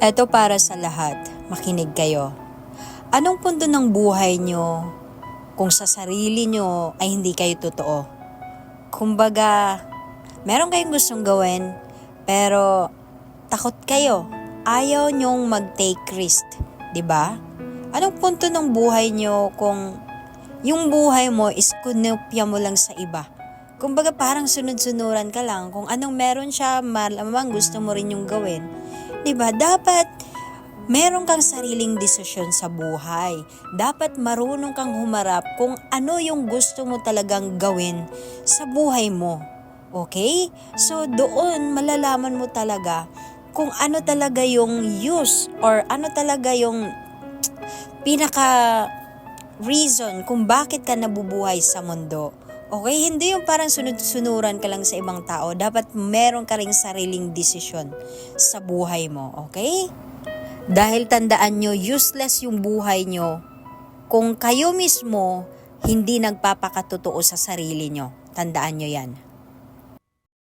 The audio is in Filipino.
Eto para sa lahat, makinig kayo. Anong punto ng buhay nyo kung sa sarili nyo ay hindi kayo totoo? Kumbaga, meron kayong gustong gawin, pero takot kayo. Ayaw nyong mag-take risk, 'di ba? Anong punto ng buhay nyo kung yung buhay mo is kunopya mo lang sa iba? Kumbaga parang sunod-sunuran ka lang. Kung anong meron siya, malamang gusto mo rin yung gawin. 'Di ba? Dapat meron kang sariling desisyon sa buhay. Dapat marunong kang humarap kung ano yung gusto mo talagang gawin sa buhay mo. Okay? So doon malalaman mo talaga kung ano talaga yung use or ano talaga yung pinaka reason kung bakit ka nabubuhay sa mundo. Okay, hindi yung parang sunod-sunuran ka lang sa ibang tao. Dapat meron ka ring sariling desisyon sa buhay mo, okay? Dahil tandaan nyo, useless yung buhay nyo kung kayo mismo hindi nagpapakatotoo sa sarili nyo. Tandaan nyo yan.